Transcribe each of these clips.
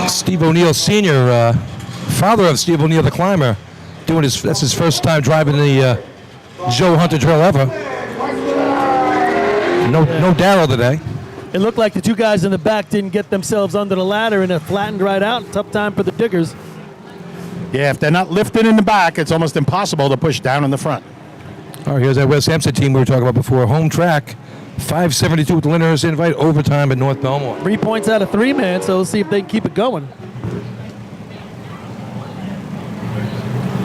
Steve O'Neill Sr., father of Steve O'Neill the climber, that's his first time driving the Joe Hunter drill ever. No Darryl today. It looked like the two guys in the back didn't get themselves under the ladder, and it flattened right out. Tough time for the diggers. Yeah, if they're not lifted in the back, it's almost impossible to push down in the front. All right, here's that West Hempstead team we were talking about before. Home track, 572 with the Lindenhurst invite, overtime at North Belmore. 3 points out of 3, man, so we'll see if they can keep it going.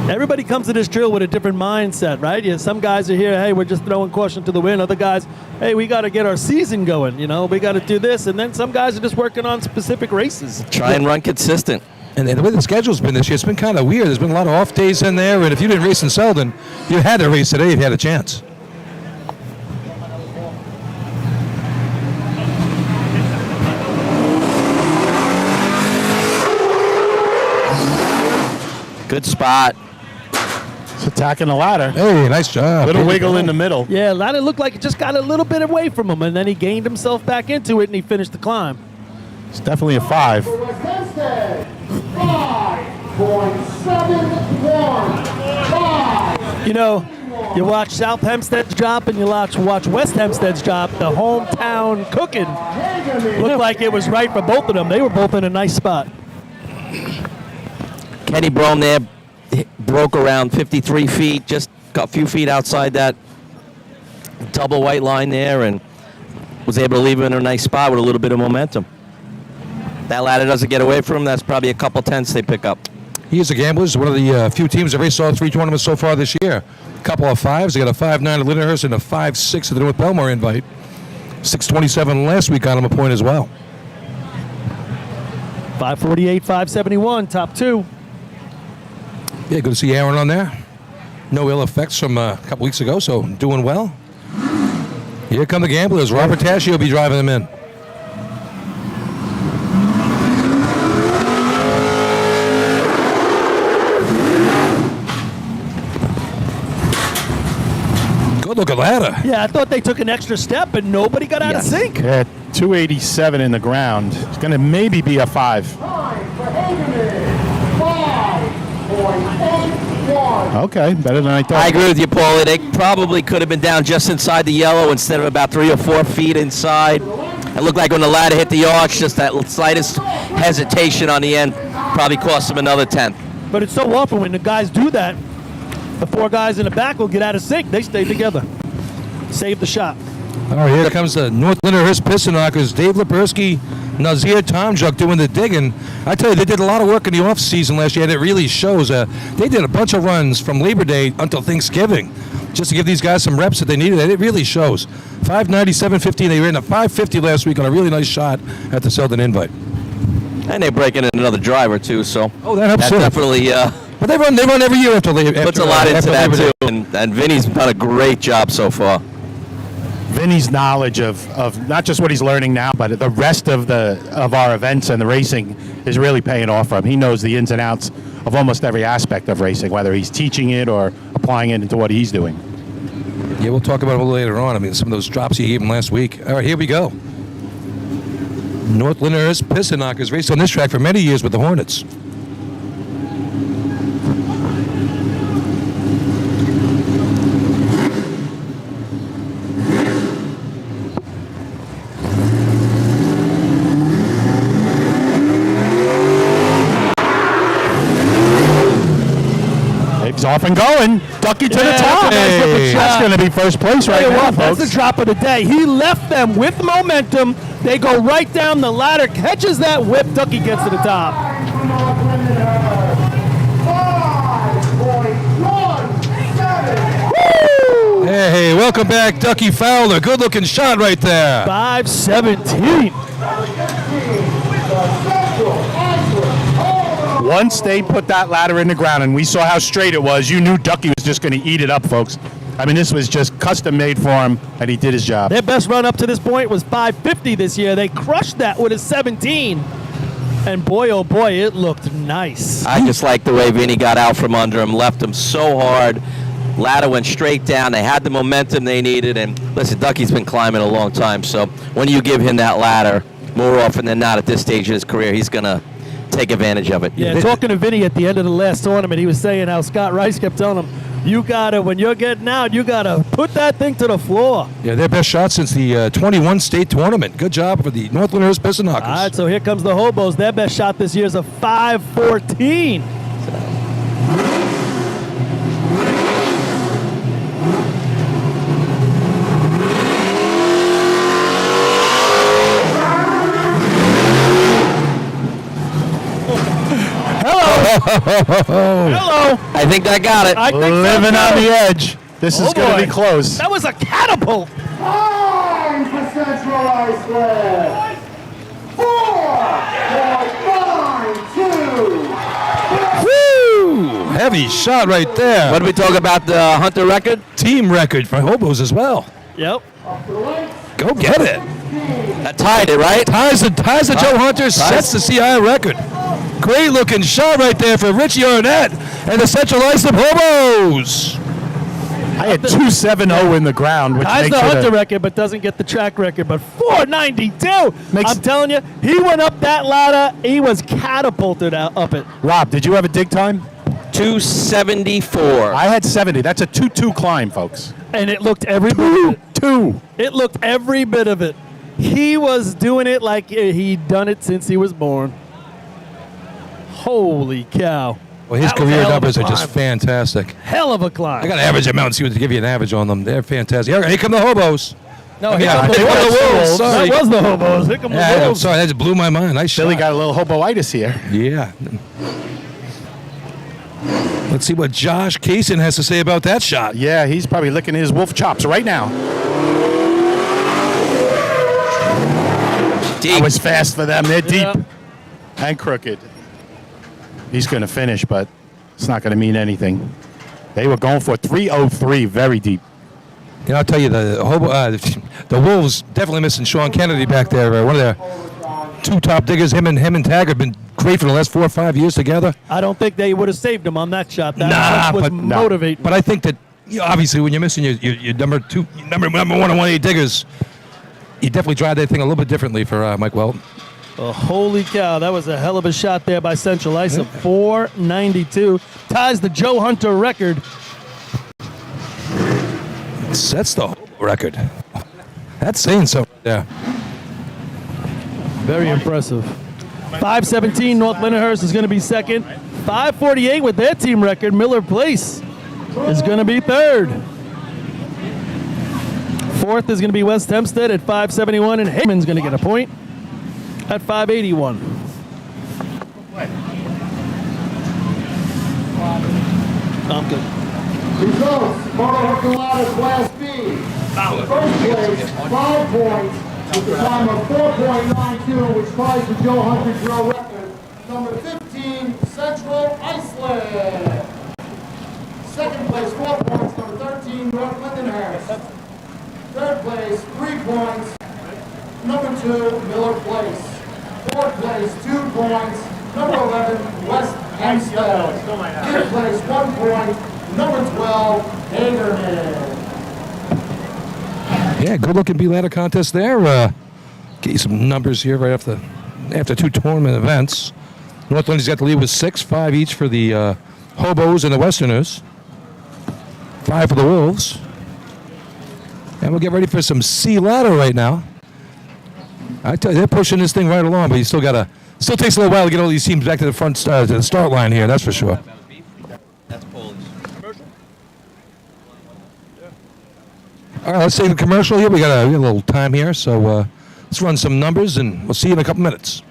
Everybody comes to this drill with a different mindset, right? Yeah, some guys are here, hey, we're just throwing caution to the wind. Other guys, hey, we got to get our season going, we got to do this. And then some guys are just working on specific races. Try and run consistent. And the way the schedule's been this year, it's been kind of weird. There's been a lot of off days in there, and if you didn't race in Selden, you had to race today if you had a chance. Good spot. It's attacking the ladder. Hey, nice job. Little wiggle in the middle. Yeah, ladder looked like it just got a little bit away from him, and then he gained himself back into it, and he finished the climb. It's definitely a 5. 5.71. You watch South Hempstead's drop and you watch West Hempstead's drop. The hometown cooking looked like it was right for both of them. They were both in a nice spot. Kenny Brome there broke around 53 feet, just got a few feet outside that double white line there, and was able to leave him in a nice spot with a little bit of momentum. That ladder doesn't get away from him. That's probably a couple tenths they pick up. He is the Gamblers, one of the few teams that raced all 3 tournaments so far this year. A couple of 5s. They got a 5.9 at Lindenhurst and a 5.6 at the North Belmore invite. 6.27 last week got him a point as well. 5.48, 5.71, top 2. Yeah, good to see Aaron on there. No ill effects from a couple weeks ago, so doing well. Here come the Gamblers. Robert Taschi will be driving them in. Good looking ladder. Yeah, I thought they took an extra step and nobody got out of sync. Yeah, 287 in the ground. It's going to maybe be a 5. Okay, better than I thought. I agree with you, Paulie. They probably could have been down just inside the yellow instead of about 3 or 4 feet inside. It looked like when the ladder hit the arch, just that slightest hesitation on the end probably cost them another tenth. But it's so often when the guys do that, the 4 guys in the back will get out of sync. They stay together. Save the shot. All right, here comes the North Lindenhurst Piston Knockers. Dave Lepersky, Nazir Tomjuk doing the digging. I tell you, they did a lot of work in the off-season last year, and it really shows. They did a bunch of runs from Labor Day until Thanksgiving just to give these guys some reps that they needed. And it really shows. 5.97.15. They ran a 5.50 last week on a really nice shot at the Selden Invite. And they break in another driver, too, so that helps. That definitely but they run every year after Labor Day. Puts a lot into that, too. And Vinny's done a great job so far. Vinny's knowledge of not just what he's learning now, but the rest of our events and the racing is really paying off for him. He knows the ins and outs of almost every aspect of racing, whether he's teaching it or applying it into what he's doing. Yeah, we'll talk about it a little later on. I mean, some of those drops he gave him last week. All right, here we go. North Lindenhurst Piston Knockers raced on this track for many years with the Hornets. Off and going. Ducky to the top. Hey. That's going to be first place right now, That's the drop of the day. He left them with momentum. They go right down the ladder, catches that whip. Ducky gets to the top. Hey, welcome back, Ducky Fowler. Good looking shot right there. 5.17. Once they put that ladder in the ground and we saw how straight it was, you knew Ducky was just going to eat it up, folks. I mean, this was just custom made for him, and he did his job. Their best run up to this point was 5.50 this year. They crushed that with a 17. And boy, oh boy, it looked nice. I just like the way Vinny got out from under him, left him so hard. Ladder went straight down. They had the momentum they needed. And listen, Ducky's been climbing a long time, so when you give him that ladder, more often than not at this stage of his career, he's going to take advantage of it. Yeah, talking to Vinny at the end of the last tournament, he was saying how Scott Rice kept telling him, you gotta, when you're getting out, you gotta put that thing to the floor. Yeah, their best shot since the 21 state tournament. Good job for the North Lindenhurst Piston Knockers. All right, so here comes the Hobos. Their best shot this year is a 5.14. Hello. I think I got it. I think Living so, on too. the edge. This is going to boy. be close. That was a catapult. Time for Central Islip. 4.92. Woo! Heavy shot right there. What did we talk about, the Hunter record? Team record for Hobos as well. Yep. Go get it. That tied it, right? Ties the Joe Hunter, sets the CI record. Great looking shot right there for Richie Arnett and the Central Islip Hobos. I had 2.70 in the ground, which Ties makes the it Hunter a, record, but doesn't get the track record. But 492. Makes- I'm telling you, he went up that ladder. He was catapulted up it. Rob, did you have a dig time? 274. I had 70. That's a 2-2 climb, folks. And it looked every bit of it. 2. It looked every bit of it. He was doing it like he'd done it since he was born. Holy cow. Well, his That was a career hell of a numbers are just climb. fantastic. Hell of a climb. I got to average them out and see what to give you an average on them. They're fantastic. Here come the Hobos. No, Yeah, here come they the were the Wolves. Wolves. Sorry. That was the Hobos. Here come the Yeah, I'm Wolves. sorry, that just blew my mind. Nice Billy shot. got a little hoboitis here. Yeah. Let's see what Josh Kaysen has to say about that shot. Yeah, he's probably licking his wolf chops right now. Deep. That was fast for them. They're deep Yeah. and crooked. He's going to finish, but it's not going to mean anything. They were going for 303, very deep. You know, I'll tell you, the Wolves definitely missing Sean Kennedy back there. One of their two top diggers. Him and Tag have been great for the last 4 or 5 years together. I don't think they would have saved him on that shot. That Nah, shot was but- no. motivating. But I think that, obviously, when you're missing your number one and 1A diggers, you definitely drive that thing a little bit differently for Mike Welton. Holy cow, that was a hell of a shot there by Central Islip. 492. Ties the Joe Hunter record. Sets the record. That's saying something there. Very impressive. 517, North Lindenhurst is going to be second. 548 with their team record. Miller Place is going to be third. Fourth is going to be West Hempstead at 571, and Heyman's going to get a point at 581. I'm good. Results, Moto Hooker Class B. First place, 5 points, with a time of 4.92, which ties the Joe Hunter drill record. Number 15, Central Islip. Second place, 4 points, number 13, North Lindenhurst. Third place, 3 points, number 2, Miller Place. Fourth place, 2 points, number 11, West Hempstead. Fifth place, 1 point, number 12, Hagerman. Yeah, good looking B-ladder contest there. Get you some numbers here right after 2 tournament events. Northland's got the lead with 6, 5 each for the Hobos and the Westerners. 5 for the Wolves. And we'll get ready for some C-ladder right now. I tell you, they're pushing this thing right along, but you still takes a little while to get all these teams back to the front, to the start line here, that's for sure. That's Polish. All right, let's take a commercial here. We got a little time here, so let's run some numbers, and we'll see you in a couple minutes.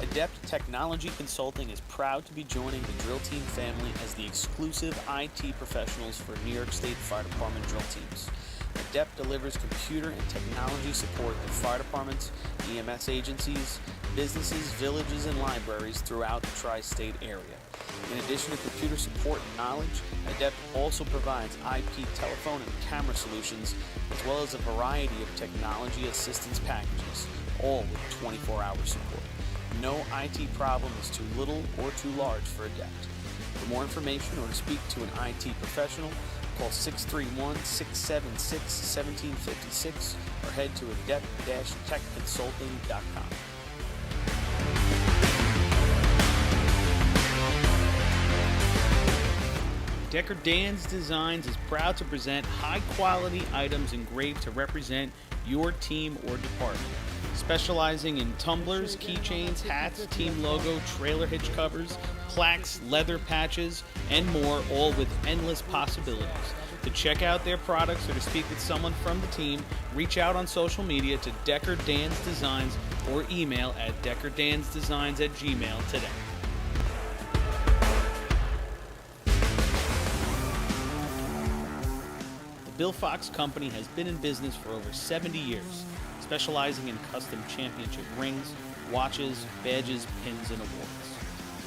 Adept Technology Consulting is proud to be joining the Drill Team family as the exclusive IT professionals for New York State Fire Department drill teams. Adept delivers computer and technology support to fire departments, EMS agencies, businesses, villages, and libraries throughout the tri-state area. In addition to computer support and knowledge, Adept also provides IP telephone and camera solutions, as well as a variety of technology assistance packages, all with 24-hour support. No IT problem is too little or too large for Adept. For more information or to speak to an IT professional, call 631-676-1756 or head to adept-techconsulting.com. Decker Dan's Designs is proud to present high-quality items engraved to represent your team or department. Specializing in tumblers, keychains, hats, team logo, trailer hitch covers, plaques, leather patches, and more, all with endless possibilities. To check out their products or to speak with someone from the team, reach out on social media to Decker Dan's Designs or email at deckerdansdesigns@gmail today. The Bill Fox Company has been in business for over 70 years, specializing in custom championship rings, watches, badges, pins, and awards.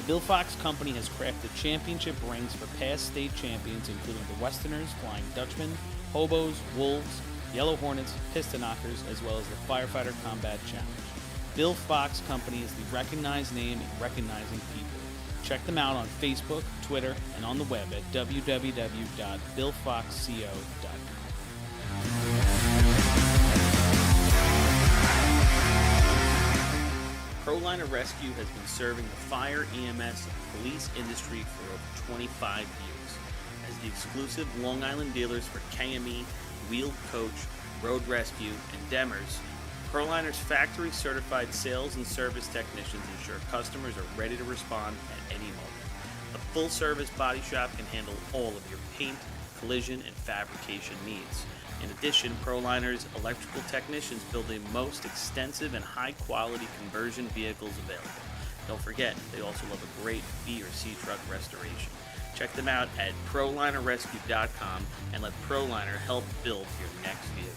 The Bill Fox Company has crafted championship rings for past state champions, including the Westerners, Flying Dutchmen, Hobos, Wolves, Yellow Hornets, Piston Knockers, as well as the Firefighter Combat Challenge. Bill Fox Company is the recognized name in recognizing people. Check them out on Facebook, Twitter, and on the web at www.billfoxco.com. ProLiner Rescue has been serving the fire, EMS, and police industry for over 25 years. As the exclusive Long Island dealers for KME, Wheeled Coach, Road Rescue, and Demers, ProLiner's factory-certified sales and service technicians ensure customers are ready to respond at any moment. The full-service body shop can handle all of your paint, collision, and fabrication needs. In addition, ProLiner's electrical technicians build the most extensive and high-quality conversion vehicles available. Don't forget, they also love a great B or C truck restoration. Check them out at ProLinerRescue.com and let ProLiner help build your next vehicle.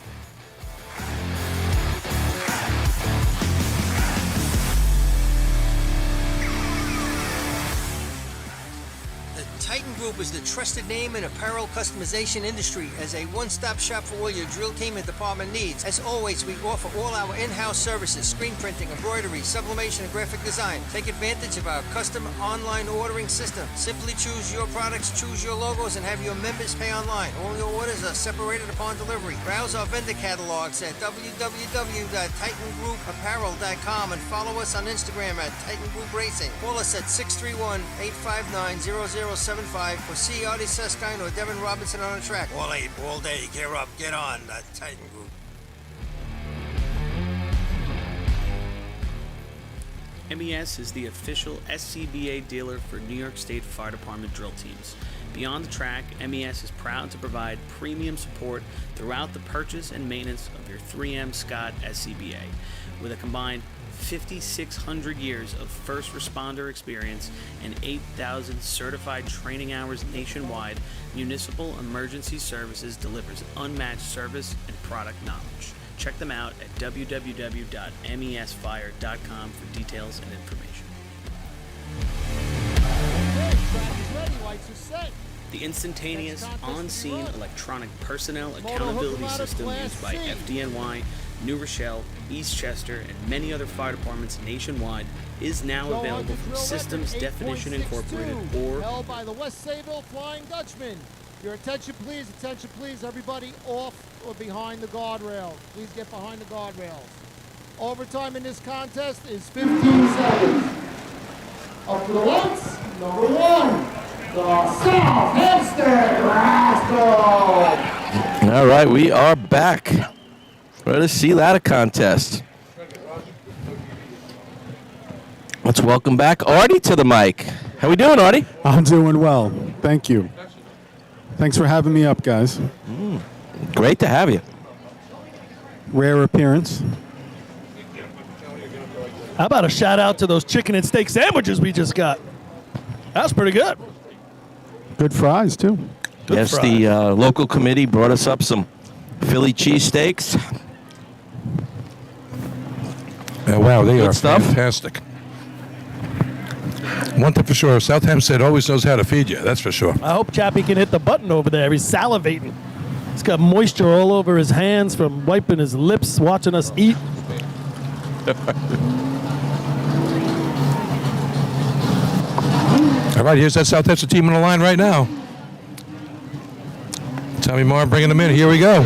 Titan Group is the trusted name in apparel customization industry as a one-stop shop for all your drill team and department needs. As always, we offer all our in-house services, screen printing, embroidery, sublimation, and graphic design. Take advantage of our custom online ordering system. Simply choose your products, choose your logos, and have your members pay online. All your orders are separated upon delivery. Browse our vendor catalogs at www.titangrouapparel.com and follow us on Instagram at Titan Group Racing. Call us at 631-859-0075 or see Artie Seskine or Devin Robinson on the track. All eight, all day, gear up, get on, the Titan Group. MES is the official SCBA dealer for New York State Fire Department drill teams. Beyond the track, MES is proud to provide premium support throughout the purchase and maintenance of your 3M Scott SCBA. With a combined 5,600 years of first responder experience and 8,000 certified training hours nationwide, Municipal Emergency Services delivers unmatched service and product knowledge. Check them out at www.mesfire.com for details and information. The instantaneous, on-scene electronic personnel accountability system used by FDNY, New Rochelle, Eastchester, and many other fire departments nationwide is now available from Systems Definition Incorporated or held by the West Sayville Flying Dutchman. Your attention please, everybody off or behind the guardrail. Please get behind the guardrails. Overtime in this contest is 15 seconds. Up to the lights, number one, the South Hempstead Rascals. All right, we are back. Ready to see ladder contest. Let's welcome back Artie to the mic. How we doing, Artie? I'm doing well. Thank you. Thanks for having me up, guys. Great to have you. Rare appearance. How about a shout out to those chicken and steak sandwiches we just got? That's pretty good. Good fries, too. Good yes, fries. the local committee brought us up some Philly cheesesteaks. Wow, they Good are stuff. fantastic. One thing for sure, South Hempstead always knows how to feed you. That's for sure. I hope Chappie can hit the button over there. He's salivating. He's got moisture all over his hands from wiping his lips, watching us eat. All right, here's that South Hempstead team on the line right now. Tommy Marr bringing them in. Here we go.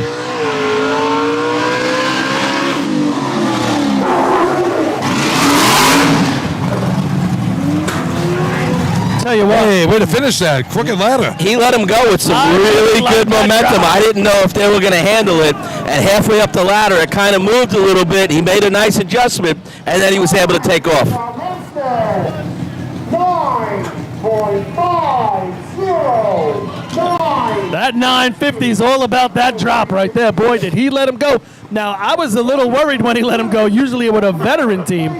Tell you what. Hey, way to finish that. Crooked ladder. He let him go with some I really like good that momentum. drop. I didn't know if they were going to handle it. And halfway up the ladder, it kind of moved a little bit. He made a nice adjustment, and then he was able to take off. Hempstead, 9.509. That 950 is all about that drop right there. Boy, did he let him go. Now, I was a little worried when he let him go. Usually with a veteran team,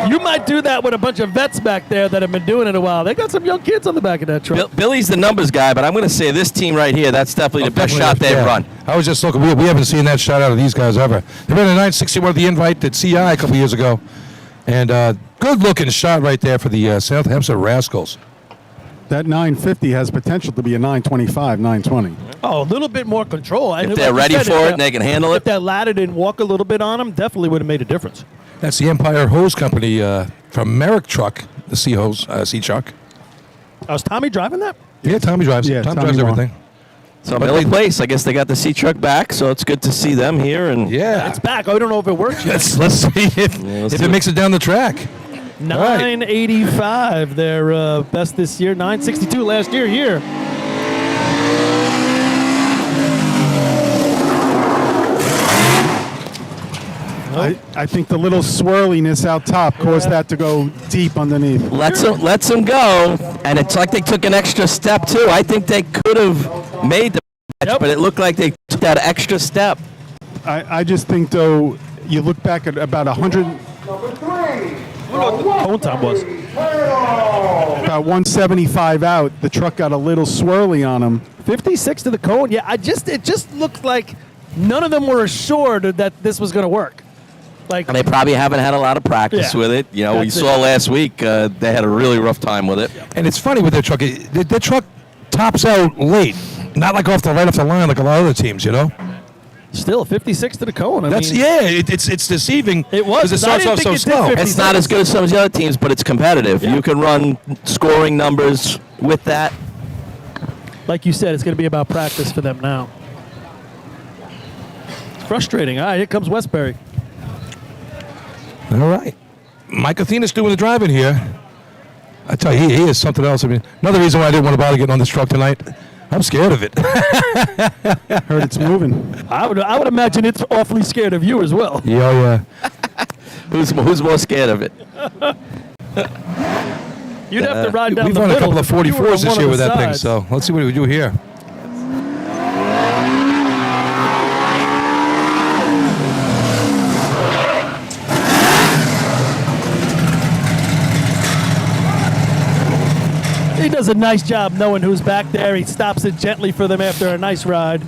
you might do that with a bunch of vets back there that have been doing it a while. They got some young kids on the back of that truck. Billy's the numbers guy, but I'm going to say this team right here, that's definitely the best shot they've Yeah. run. I was just looking. We haven't seen that shot out of these guys ever. They ran a 961 at the invite at CI a couple years ago. And good-looking shot right there for the South Hempstead Rascals. That 950 has potential to be a 925, 920. Oh, a little bit more control. And If they're like you ready said, for if it and they can handle If it. that ladder didn't walk a little bit on him, definitely would have made a difference. That's the Empire Hose Company from Merrick Truck, the Sea Hose, Sea Truck. Was Tommy driving that? Yeah, Tommy drives. Yeah, Tom Tommy drives Moore. everything. So But Billy they- Place, I guess they got the C truck back, so it's good to see them here. And Yeah. It's back. I don't know if it works yet. Let's see if, let's if see it what- makes it down the track. 985, their best this year. 962 last year here. I think the little swirliness out top caused that to go deep underneath. lets them go, and it's like they took an extra step too. I think they could have made the match, Yep. but it looked like they took that extra step. I just think, though, you look back at about 100, Number 3. Cone time was. about 175 out, the truck got a little swirly on him. 56 to the cone. Yeah, it just looked like none of them were assured that this was going to work. Like, And they probably haven't had a lot of practice Yeah. with it. You know, we That's saw it. last week they had a really rough time with it. And it's funny with their truck. Their truck tops out late, not like right off the line like a lot of other teams, you know? still 56 to the cone. I That's mean, it's deceiving. It was, 'cause it because I starts didn't off think so it did slow. 50. It's not as good as some of the other teams, but it's competitive. Yeah. You can run scoring numbers with that. like you said, it's going to be about practice for them now. It's frustrating. All right, here comes Westbury. All right. Mike Athena's doing the driving here. I tell you, he is something else. I mean, another reason why I didn't want to bother getting on this truck tonight, I'm scared of it. Heard it's moving. I would imagine it's awfully scared of you as well. Yeah. Who's more scared of it? You'd have to ride down We've the run a middle. couple of You were on 44s this one year of with the that thing, sides. so let's see what we do here. He does a nice job knowing who's back there. He stops it gently for them after a nice ride.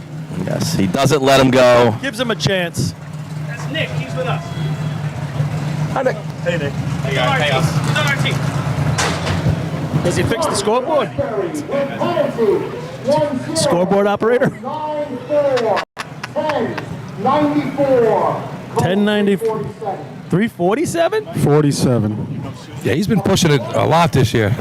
Yes, he doesn't let him go. Gives him a chance. That's Nick. He's with us. Hey, Nick. He's on our team. He's on our team. Does he fix the scoreboard? Penalty. Scoreboard operator? 9-4. 10-94. 1094. 347? 47. Yeah, he's been pushing it a lot this year.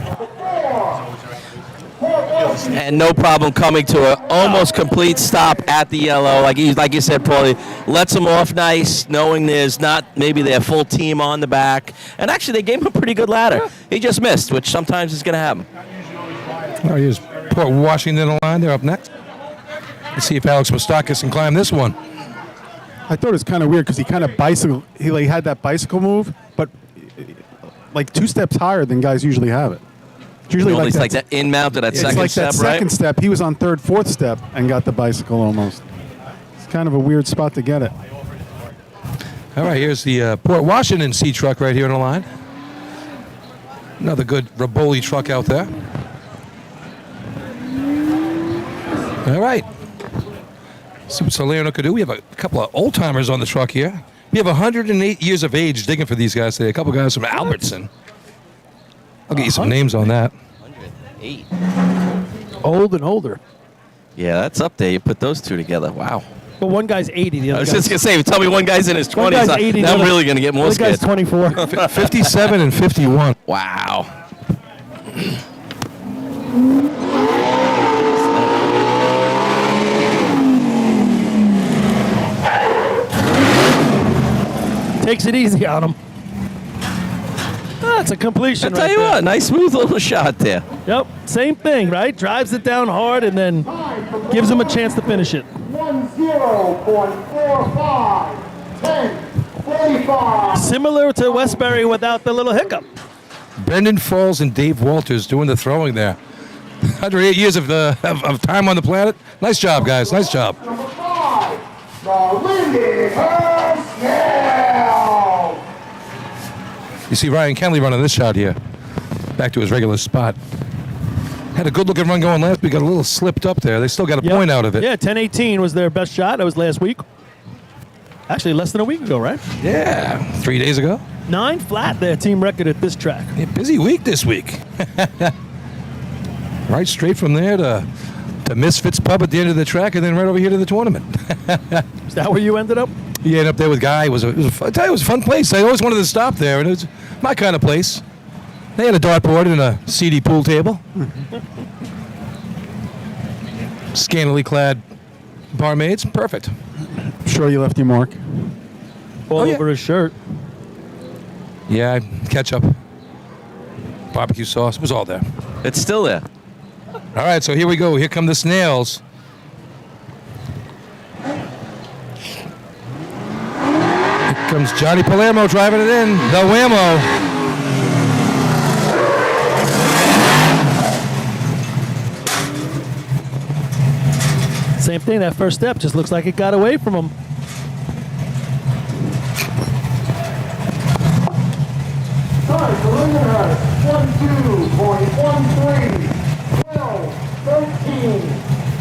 And no problem coming to an almost complete stop at the yellow. Like you said, Paulie, lets him off nice, knowing there's not maybe their full team on the back. And actually, they gave him a pretty good ladder. He just missed, which sometimes is going to happen. All right, here's Port Washington in line. They're up next. Let's see if Alex Mostakis can climb this one. I thought it was kind of weird because he kind of he had that bicycle move, but like 2 steps higher than guys usually have it. It's usually It's like like that in mount to that It's second like step, that right? second step. He was on 3rd, 4th step and got the bicycle almost. It's kind of a weird spot to get it. All right, here's the Port Washington C truck right here in the line. Another good Raboli truck out there. All right. So Leonard Cadu, we have a couple of old timers on the truck here. We have 108 years of age digging for these guys today. A couple guys from Albertson. I'll get you some names on that. 108. Old and older. Yeah, that's up there. You put those two together. Wow. But one guy's 80. The other I was guy's, just going to say, tell me one guy's in his 20s. one guy's 80. I'm really going to get more the guy's scared. 24. 57 and 51. Wow. Takes it easy on him. That's a completion I'll tell you there. what, nice smooth little shot there. Yep, same thing, right? Drives it down hard and then gives him a chance to finish it. 10.45. 10.45. Similar to Westbury without the little hiccup. Brendan Falls and Dave Walters doing the throwing there. 108 years of time on the planet. Nice job, guys. Nice job. Number 5, the Lindenhurst Nail. You see Ryan Kenley running this shot here. Back to his regular spot. Had a good-looking run going last week. Got a little slipped up there. They still got a point out of it. Yeah, 10-18 was their best shot. That was last week. Actually, less than a week ago, right? Yeah, 3 days ago. 9 flat, their team record at this track. Yeah, busy week this week. Right straight from there to Misfits Pub at the end of the track, and then right over here to the tournament. Is that where you ended up? You end up there with Guy. I tell you, it was a fun place. I always wanted to stop there, and it was my kind of place. They had a dartboard and a seedy pool table. Scantily clad barmaids. Perfect. Sure you left your mark. All yeah. over his shirt. Yeah, ketchup, barbecue sauce. It was all there. It's still there. All right, so here we go. Here come the snails. Here comes Johnny Palermo driving it in. The whammo. Same thing, that first step just looks like it got away from him. Time for Lindenhurst. 12.13. 12, 13.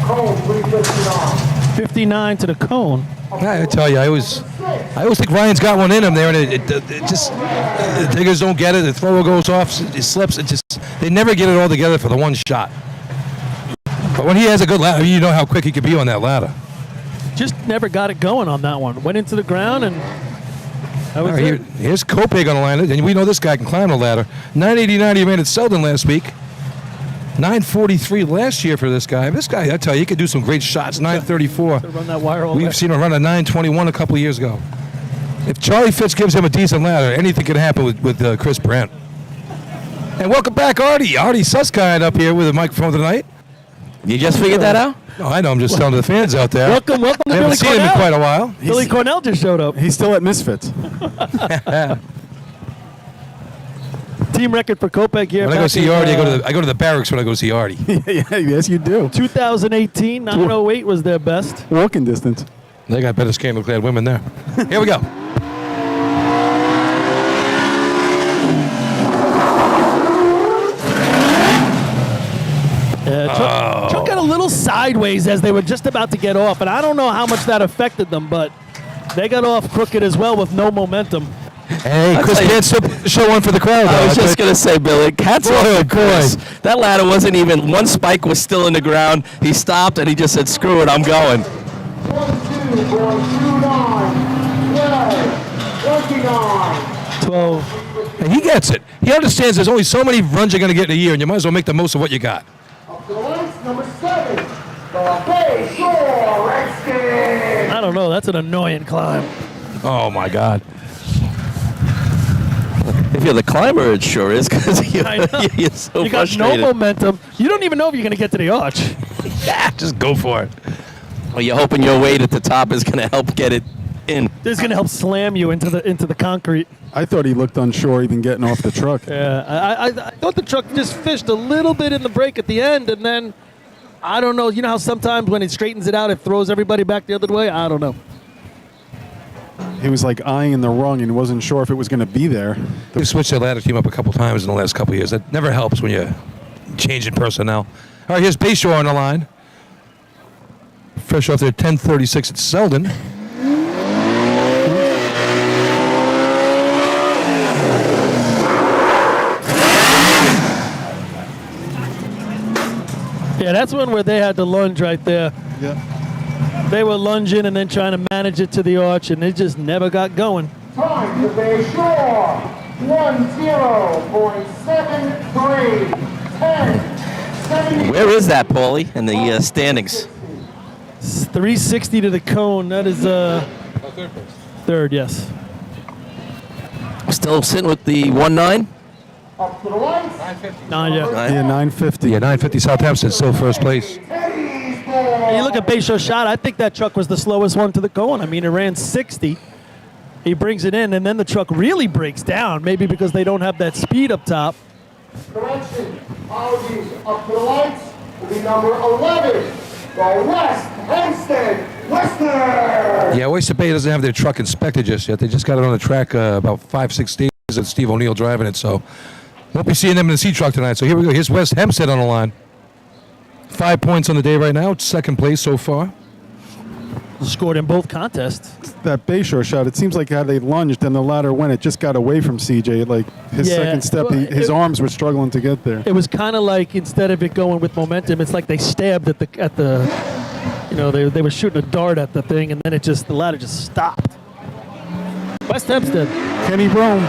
Cone 359. 59 to the cone. I tell you, I always think Ryan's got one in him there, and it just the diggers don't get it. The thrower goes off, it slips. They never get it all together for the one shot. But when he has a good ladder, you know how quick he could be on that ladder. Just never got it going on that one. Went into the ground and that was All right, it. here's Kopeg on the line, and we know this guy can climb a ladder. 989 he ran at Selden last week. 943 last year for this guy. This guy, I tell you, he could do some great shots. 934. To run that wire all the way. We've seen him run a 921 a couple of years ago. If Charlie Fitz gives him a decent ladder, anything can happen with Chris Brandt. And welcome back, Artie. Artie Suskind up here with a microphone tonight. You just figured that out? No, I know. I'm just telling the fans out there. Welcome to I Billy haven't seen him in Cornell. quite a while. Billy Cornell just showed up. He's still at Misfits. Team record for Kopeg here. When I go back see in, Artie, I go to the barracks when I go see Artie. Yeah, yes, you do. 2018, 908 was their best. Walking distance. They got better scandal-clad women there. Here we go. Truck got a little sideways as they were just about to get off, and I don't know how much that affected them, but they got off crooked as well with no momentum. Hey, Chris tell you- can't show one for the crowd. I was though. just going to say, Billy, cats off to Chris. That ladder wasn't even, one spike was still in the ground. He stopped and he just said, screw it, I'm going. 12.29. 12. And he gets it. He understands there's only so many runs you're going to get in a year, and you might as well make the most of what you got. Up to the lights, number 7, the Bayshore Redskins. I don't know. That's an annoying climb. Oh, my God. If you're the climber, it sure is, because I know. you're so You got frustrated. no momentum. You don't even know if you're going to get to the arch. Yeah, just go for it. Well, you're hoping your weight at the top is going to help get it in. This is going to help slam you into the concrete. I thought he looked unsure even getting off the truck. Yeah, I thought the truck just fished a little bit in the break at the end, and then, I don't know. You know how sometimes when it straightens it out, it throws everybody back the other way? I don't know. He was like eyeing the rung and wasn't sure if it was going to be there. They switched their ladder team up a couple times in the last couple of years. That never helps when you're changing personnel. All right, here's Bayshore on the line. fresh off their 10:36 at Selden. Yeah, that's one where they had to lunge right there. Yeah. They were lunging and then trying to manage it to the arch, and it just never got going. Time to Bay Shore, 10.73, 10.70. Where is that, Paulie, in the standings? It's 360 to the cone. That is third, yes. Still sitting with the 1-9? Up to the lights. Not yet. Yeah, 950. Yeah, 950 South Hempstead, still first place. You look at Bayshore shot, I think that truck was the slowest one to the cone. I mean, it ran 60. He brings it in, and then the truck really breaks down, maybe because they don't have that speed up top. Correction, apologies. Up to the lights will be number 11, the West Hempstead Western. Yeah, Oyster Bay doesn't have their truck inspected just yet. They just got it on the track about 5-6 days with Steve O'Neill driving it, so won't be seeing them in the C truck tonight. So here we go. Here's West Hempstead on the line. 5 points on the day right now. It's second place so far. Scored in both contests. That Bayshore shot, it seems like how they lunged and the ladder went, it just got away from CJ. Like his Yeah, second step, well, his arms were struggling to get there. It was kind of like, instead of it going with momentum, it's like they stabbed at the you know, they were shooting a dart at the thing, and then the ladder just stopped. West Hempstead. Kenny Brome.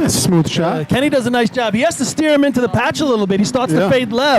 Smooth shot. Kenny does a nice job. He has to steer him into the patch a little bit. He starts to Yeah. fade left.